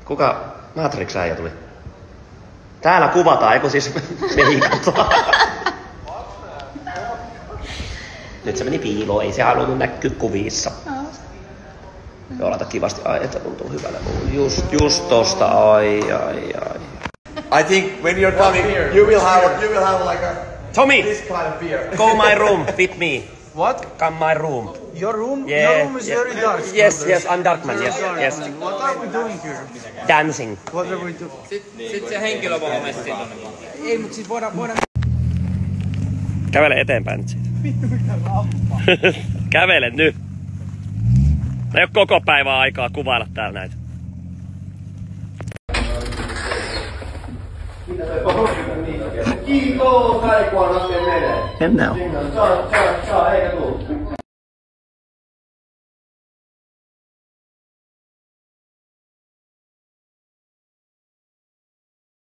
Kuka Matrix-äijä tuli? Täällä kuvataan, eikö siis meikataan? Nyt se meni piiloon, ei se halunnut näkyä kuvissa. Joo, laita kivasti, ai että tuntuu hyvällä. Just tosta, ai. I think when you're coming, you will have like a Tommy, this kind of beer. go my room with me. What? Come my room. Your room? Yeah, Your room is very dark. Yes, I'm Darkman, yes. What are we doing here? Dancing. What are we doing? Sitten se henkilö voi mennä sinne. Ei, mutta siis voidaan... Kävele eteenpäin nyt siitä. Kävele nyt. Ei oo koko päivää aikaa kuvailla täällä näitä. Kiitos, taikuan askel menee. Mennään. Saa, eikä tuu.